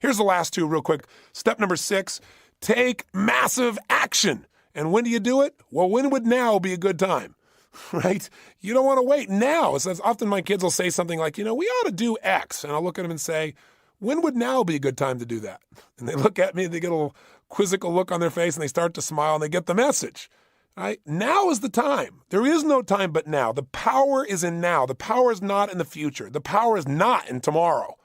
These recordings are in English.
Here's the last two real quick. Step number 6, take massive action. And when do you do it? Well, when would now be a good time? Right? You don't want to wait now. So often my kids will say something like, we ought to do X. And I'll look at them and say, when would now be a good time to do that? And they look at me, they get a little quizzical look on their face, and they start to smile, and they get the message. Right? Now is the time. There is no time but now. The power is in now. The power is not in the future. The power is not in tomorrow.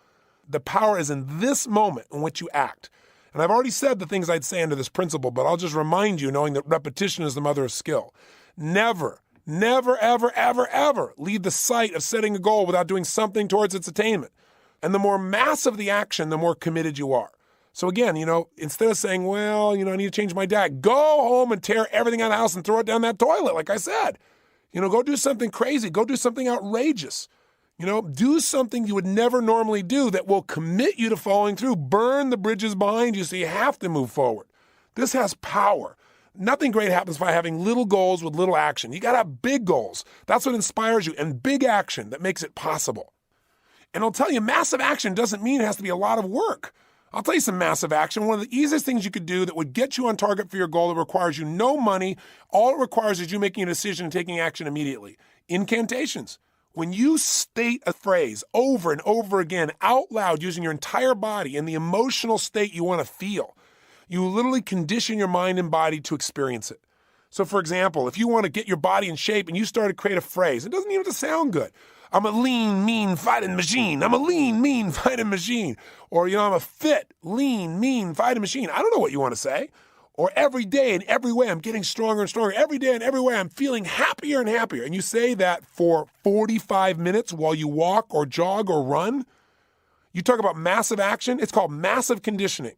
The power is in this moment in which you act. And I've already said the things I'd say under this principle, but I'll just remind you, knowing that repetition is the mother of skill. Never, ever, ever, ever leave the sight of setting a goal without doing something towards its attainment. And the more massive the action, the more committed you are. So again, instead of saying, well, I need to change my diet, go home and tear everything out of the house and throw it down that toilet, like I said. Go do something crazy. Go do something outrageous. Do something you would never normally do that will commit you to following through. Burn the bridges behind you so you have to move forward. This has power. Nothing great happens by having little goals with little action. You got to have big goals. That's what inspires you, and big action that makes it possible. And I'll tell you, massive action doesn't mean it has to be a lot of work. I'll tell you some massive action. One of the easiest things you could do that would get you on target for your goal that requires you no money, all it requires is you making a decision and taking action immediately. Incantations. When you state a phrase over and over again out loud using your entire body in the emotional state you want to feel, you literally condition your mind and body to experience it. So for example, if you want to get your body in shape and you start to create a phrase, it doesn't even have to sound good. I'm a lean, mean, fighting machine. I'm a lean, mean, fighting machine. Or, I'm a fit, lean, mean, fighting machine. I don't know what you want to say. Or every day and every way, I'm getting stronger and stronger. Every day and every way, I'm feeling happier and happier. And you say that for 45 minutes while you walk or jog or run. You talk about massive action. It's called massive conditioning.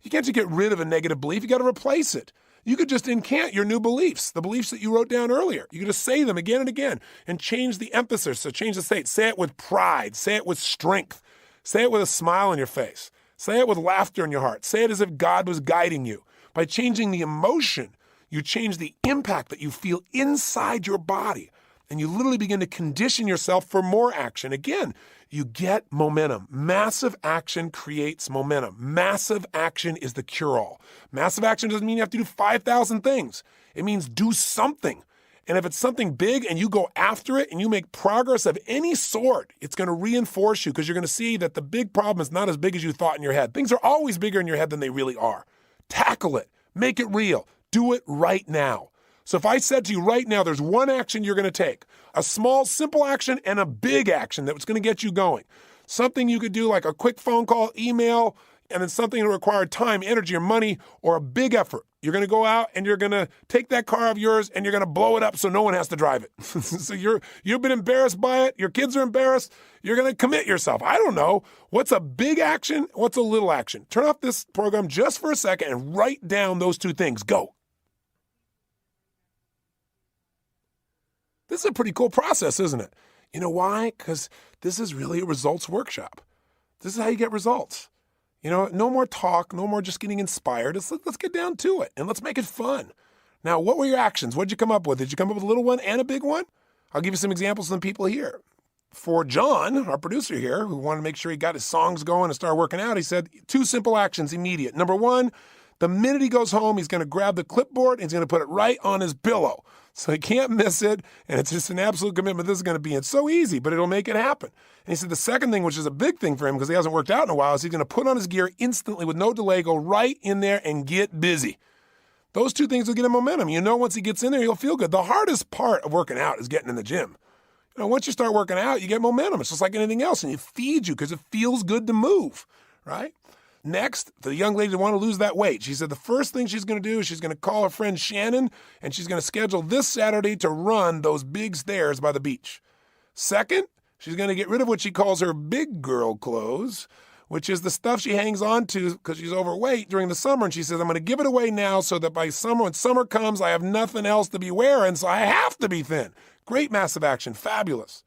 You can't just get rid of a negative belief. You got to replace it. You could just incant your new beliefs, the beliefs that you wrote down earlier. You could just say them again and again and change the emphasis. So change the state. Say it with pride. Say it with strength. Say it with a smile on your face. Say it with laughter in your heart. Say it as if God was guiding you. By changing the emotion, you change the impact that you feel inside your body. And you literally begin to condition yourself for more action. Again, you get momentum. Massive action creates momentum. Massive action is the cure-all. Massive action doesn't mean you have to do 5,000 things. It means do something. And if it's something big and you go after it and you make progress of any sort, it's going to reinforce you because you're going to see that the big problem is not as big as you thought in your head. Things are always bigger in your head than they really are. Tackle it. Make it real. Do it right now. So if I said to you right now, there's one action you're going to take, a small, simple action and a big action that's going to get you going. Something you could do like a quick phone call, email, and then something that required time, energy, or money, or a big effort. You're going to go out and you're going to take that car of yours and you're going to blow it up so no one has to drive it. So you've been embarrassed by it. Your kids are embarrassed. You're going to commit yourself. I don't know. What's a big action? What's a little action? Turn off this program just for a second and write down those two things. Go. This is a pretty cool process, isn't it? You know why? Because this is really a results workshop. This is how you get results. No more talk, no more just getting inspired. Let's get down to it, and let's make it fun. Now, what were your actions? What did you come up with? Did you come up with a little one and a big one? I'll give you some examples from people here. For John, our producer here, who wanted to make sure he got his songs going and started working out, he said 2 simple actions immediate. Number 1, the minute he goes home, he's going to grab the clipboard and he's going to put it right on his pillow. So he can't miss it, and it's just an absolute commitment. This is going to be It's so easy, but it'll make it happen. And he said the second thing, which is a big thing for him because he hasn't worked out in a while, is he's going to put on his gear instantly with no delay, go right in there and get busy. Those 2 things will get him momentum. Once he gets in there, he'll feel good. The hardest part of working out is getting in the gym. Once you start working out, you get momentum. It's just like anything else, and it feeds you because it feels good to move, right? Next, the young lady that wanted to lose that weight. She said the first thing she's going to do is she's going to call her friend Shannon, and she's going to schedule this Saturday to run those big stairs by the beach. Second, she's going to get rid of what she calls her big girl clothes, which is the stuff she hangs on to because she's overweight during the summer. And she says, I'm going to give it away now so that by summer, when summer comes, I have nothing else to be wearing, so I have to be thin. Great massive action. Fabulous.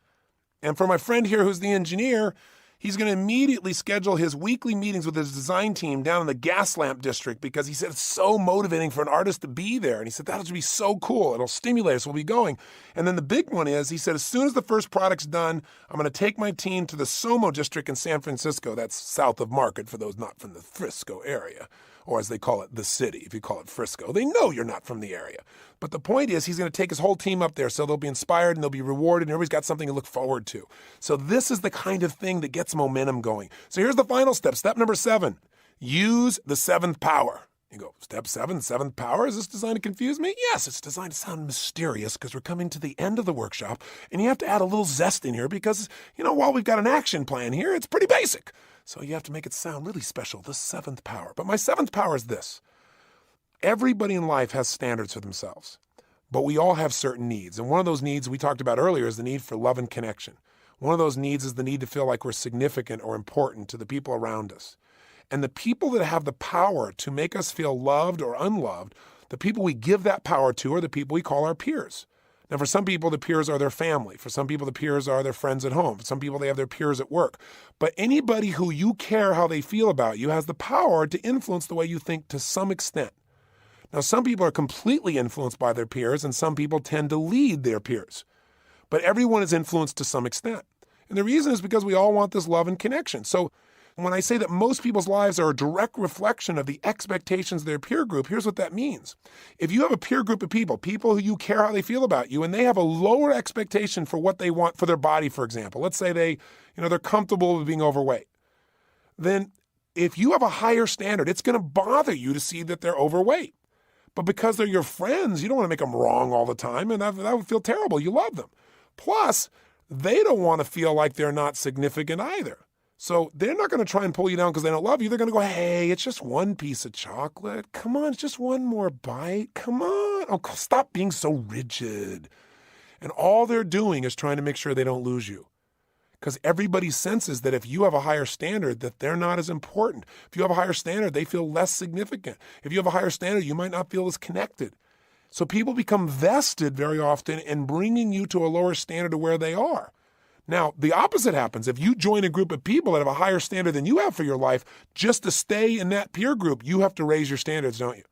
And for my friend here who's the engineer, He's going to immediately schedule his weekly meetings with his design team down in the gas lamp district because he said it's so motivating for an artist to be there. And he said, that'll be so cool. It'll stimulate us. We'll be going. And then the big one is, he said, as soon as the first product's done, I'm going to take my team to the Somo district in San Francisco. That's south of Market for those not from the Frisco area, or as they call it, the city. If you call it Frisco, they know you're not from the area. But the point is, he's going to take his whole team up there so they'll be inspired and they'll be rewarded and everybody's got something to look forward to. So this is the kind of thing that gets momentum going. So here's the final step. Step number 7, use the 7th power. You go, step 7, 7th power? Is this designed to confuse me? Yes, it's designed to sound mysterious because we're coming to the end of the workshop and you have to add a little zest in here because, while we've got an action plan here, it's pretty basic. So you have to make it sound really special, the 7th power. But my 7th power is this. Everybody in life has standards for themselves, but we all have certain needs. And one of those needs we talked about earlier is the need for love and connection. One of those needs is the need to feel like we're significant or important to the people around us. And the people that have the power to make us feel loved or unloved, the people we give that power to are the people we call our peers. Now, for some people, the peers are their family. For some people, the peers are their friends at home. For some people, they have their peers at work. But anybody who you care how they feel about you has the power to influence the way you think to some extent. Now, some people are completely influenced by their peers, and some people tend to lead their peers. But everyone is influenced to some extent. And the reason is because we all want this love and connection. So when I say that most people's lives are a direct reflection of the expectations of their peer group, here's what that means. If you have a peer group of people who you care how they feel about you, and they have a lower expectation for what they want for their body, for example. Let's say they're comfortable with being overweight. Then if you have a higher standard, it's going to bother you to see that they're overweight. But because they're your friends, you don't want to make them wrong all the time, and that would feel terrible. You love them. Plus, they don't want to feel like they're not significant either. So they're not going to try and pull you down because they don't love you. They're going to go, hey, it's just one piece of chocolate. Come on, it's just one more bite. Come on. Oh, stop being so rigid. And all they're doing is trying to make sure they don't lose you. Because everybody senses that if you have a higher standard, that they're not as important. If you have a higher standard, they feel less significant. If you have a higher standard, you might not feel as connected. So people become vested very often in bringing you to a lower standard of where they are. Now, the opposite happens. If you join a group of people that have a higher standard than you have for your life, just to stay in that peer group, you have to raise your standards, don't you?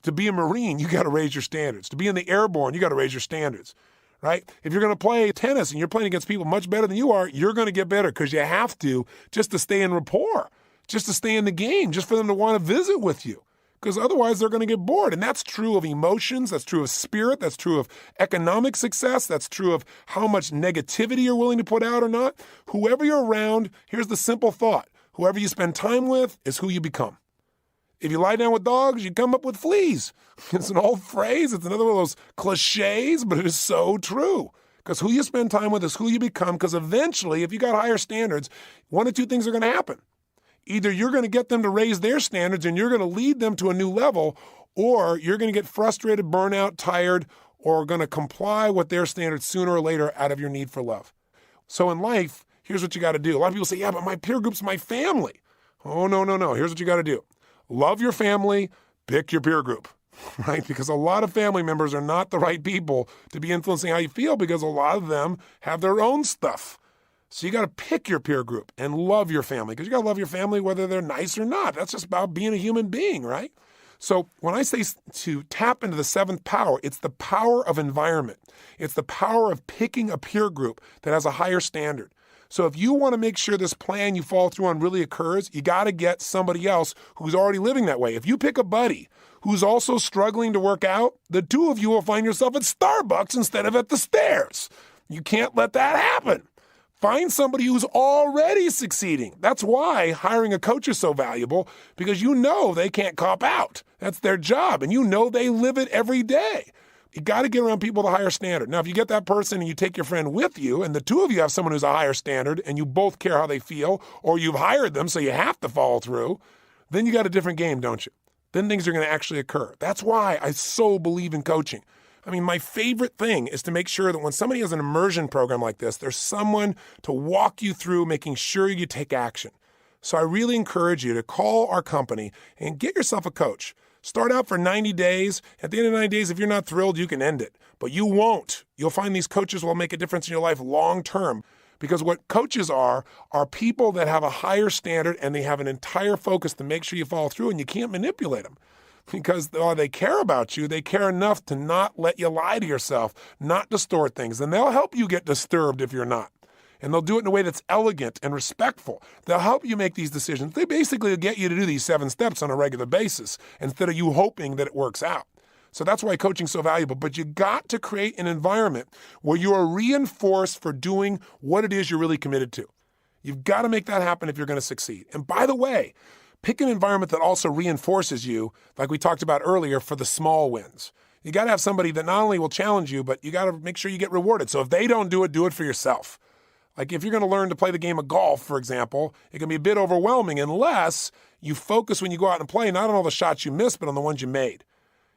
To be a Marine, you got to raise your standards. To be in the airborne, you got to raise your standards. Right? If you're going to play tennis and you're playing against people much better than you are, you're going to get better because you have to, just to stay in rapport, just to stay in the game, just for them to want to visit with you. Because otherwise they're going to get bored. And that's true of emotions. That's true of spirit. That's true of economic success. That's true of how much negativity you're willing to put out or not. Whoever you're around, here's the simple thought. Whoever you spend time with is who you become. If you lie down with dogs, you come up with fleas. It's an old phrase. It's another one of those cliches, but it is so true. Because who you spend time with is who you become. Because eventually, if you got higher standards, one of two things are going to happen. Either you're going to get them to raise their standards and you're going to lead them to a new level, or you're going to get frustrated, burnout, tired, or going to comply with their standards sooner or later out of your need for love. So in life, here's what you got to do. A lot of people say, yeah, but my peer group's my family. Oh, no. Here's what you got to do. Love your family, pick your peer group, right? Because a lot of family members are not the right people to be influencing how you feel because a lot of them have their own stuff. So you got to pick your peer group and love your family because you got to love your family whether they're nice or not. That's just about being a human being, right? So when I say to tap into the 7th power, it's the power of environment. It's the power of picking a peer group that has a higher standard. So if you want to make sure this plan you follow through on really occurs, you got to get somebody else who's already living that way. If you pick a buddy who's also struggling to work out, the two of you will find yourself at Starbucks instead of at the stairs. You can't let that happen. Find somebody who's already succeeding. That's why hiring a coach is so valuable, because you know they can't cop out. That's their job, and you know they live it every day. You got to get around people with a higher standard. Now, if you get that person and you take your friend with you, and the two of you have someone who's a higher standard, and you both care how they feel, or you've hired them so you have to follow through, then you got a different game, don't you? Then things are going to actually occur. That's why I so believe in coaching. I mean, my favorite thing is to make sure that when somebody has an immersion program like this, there's someone to walk you through making sure you take action. So I really encourage you to call our company and get yourself a coach. Start out for 90 days. At the end of 90 days, if you're not thrilled, you can end it. But you won't. You'll find these coaches will make a difference in your life long term. Because what coaches are people that have a higher standard and they have an entire focus to make sure you follow through, and you can't manipulate them. Because while they care about you, they care enough to not let you lie to yourself, not distort things. And they'll help you get disturbed if you're not. And they'll do it in a way that's elegant and respectful. They'll help you make these decisions. They basically get you to do these 7 steps on a regular basis instead of you hoping that it works out. So that's why coaching's so valuable. But you got to create an environment where you are reinforced for doing what it is you're really committed to. You've got to make that happen if you're going to succeed. And by the way, pick an environment that also reinforces you, like we talked about earlier, for the small wins. You got to have somebody that not only will challenge you, but you got to make sure you get rewarded. So if they don't do it for yourself. Like if you're going to learn to play the game of golf, for example, it can be a bit overwhelming unless you focus when you go out and play, not on all the shots you missed, but on the ones you made.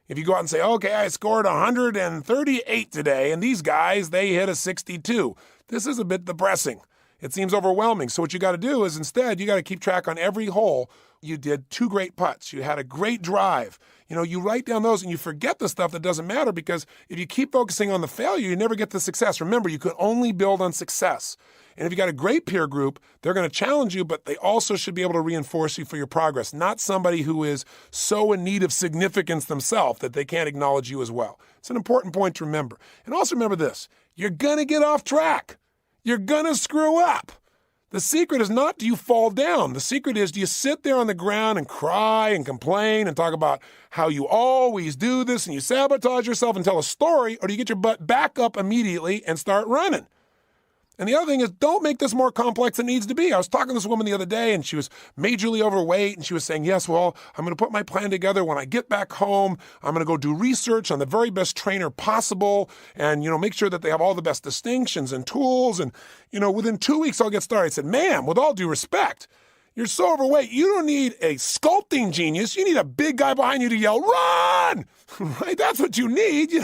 If you go out and say, okay, I scored 138 today, and these guys, they hit a 62. This is a bit depressing. It seems overwhelming. So what you got to do is instead, you got to keep track on every hole. You did 2 great putts. You had a great drive. You write down those and you forget the stuff that doesn't matter, because if you keep focusing on the failure, you never get the success. Remember, you can only build on success. And if you got a great peer group, they're going to challenge you, but they also should be able to reinforce you for your progress, not somebody who is so in need of significance themselves that they can't acknowledge you as well. It's an important point to remember. And also remember this, you're going to get off track. You're going to screw up. The secret is not do you fall down. The secret is do you sit there on the ground and cry and complain and talk about how you always do this and you sabotage yourself and tell a story, or do you get your butt back up immediately and start running? And the other thing is, don't make this more complex than it needs to be. I was talking to this woman the other day, and she was majorly overweight, and she was saying, yes, well, I'm going to put my plan together. When I get back home, I'm going to go do research on the very best trainer possible and, make sure that they have all the best distinctions and tools. And, within 2 weeks, I'll get started. I said, ma'am, with all due respect, you're so overweight. You don't need a sculpting genius. You need a big guy behind you to yell, run! Right? That's what you need. You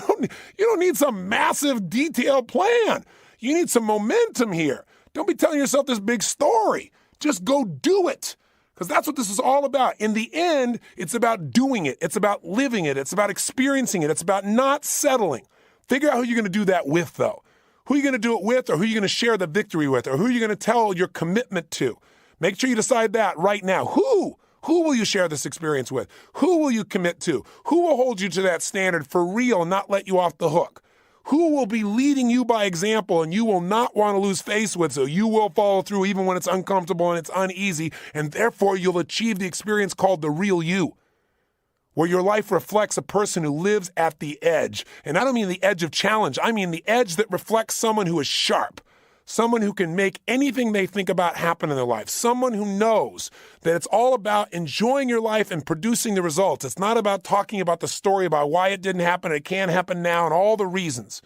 don't need some massive detailed plan. You need some momentum here. Don't be telling yourself this big story. Just go do it, because that's what this is all about. In the end, it's about doing it. It's about living it. It's about experiencing it. It's about not settling. Figure out who you're going to do that with, though. Who you're going to do it with, or who you're going to share the victory with, or who you're going to tell your commitment to. Make sure you decide that right now. Who will you share this experience with? Who will you commit to? Who will hold you to that standard for real and not let you off the hook? Who will be leading you by example and you will not want to lose face with, so you will follow through even when it's uncomfortable and it's uneasy, and therefore you'll achieve the experience called the real you, where your life reflects a person who lives at the edge. And I don't mean the edge of challenge. I mean the edge that reflects someone who is sharp, someone who can make anything they think about happen in their life, someone who knows that it's all about enjoying your life and producing the results. It's not about talking about the story about why it didn't happen, it can't happen now, and all the reasons.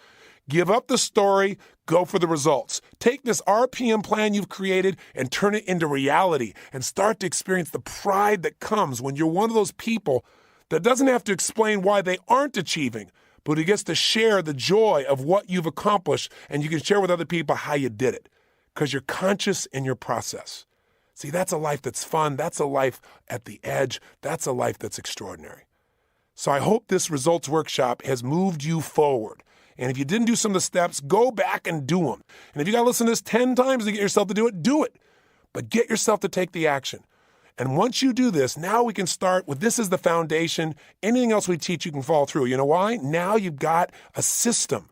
Give up the story, go for the results. Take this RPM plan you've created and turn it into reality, and start to experience the pride that comes when you're one of those people that doesn't have to explain why they aren't achieving, but who gets to share the joy of what you've accomplished, and you can share with other people how you did it, because you're conscious in your process. See, that's a life that's fun. That's a life at the edge. That's a life that's extraordinary. So I hope this results workshop has moved you forward. And if you didn't do some of the steps, go back and do them. And if you got to listen to this 10 times to get yourself to do it, do it. But get yourself to take the action. And once you do this, now we can start with this as the foundation. Anything else we teach, you can follow through. You know why? Now you've got a system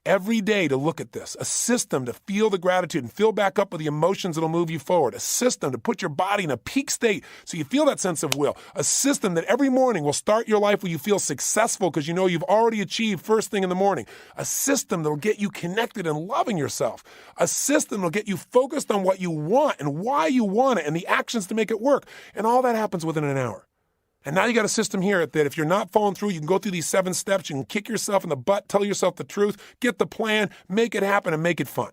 every day to look at this, a system to feel the gratitude and fill back up with the emotions that'll move you forward, a system to put your body in a peak state so you feel that sense of will, a system that every morning will start your life where you feel successful because you know you've already achieved first thing in the morning, a system that'll get you connected and loving yourself, a system that'll get you focused on what you want and why you want it and the actions to make it work, and all that happens within an hour. And now you got a system here that if you're not following through, you can go through these 7 steps, you can kick yourself in the butt, tell yourself the truth, get the plan, make it happen, and make it fun.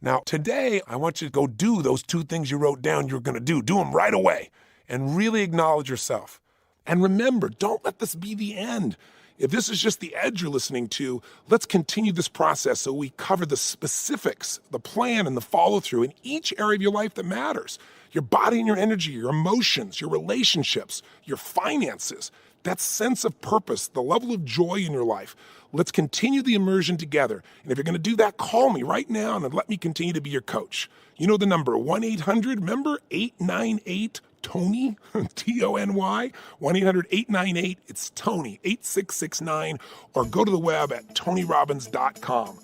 Now, today, I want you to go do those 2 things you wrote down you're going to do. Do them right away and really acknowledge yourself. And remember, don't let this be the end. If this is just the edge you're listening to, let's continue this process so we cover the specifics, the plan, and the follow-through in each area of your life that matters. Your body and your energy, your emotions, your relationships, your finances, that sense of purpose, the level of joy in your life. Let's continue the immersion together. And if you're going to do that, call me right now and let me continue to be your coach. You know the number, 1-800, remember, 898-TONY, T-O-N-Y, 1-800-898, it's Tony, 8669, or go to the web at tonyrobbins.com.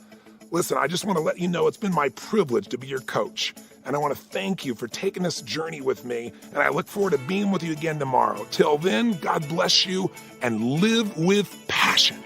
Listen, I just want to let you know it's been my privilege to be your coach. And I want to thank you for taking this journey with me. And I look forward to being with you again tomorrow. Till then, God bless you and live with passion.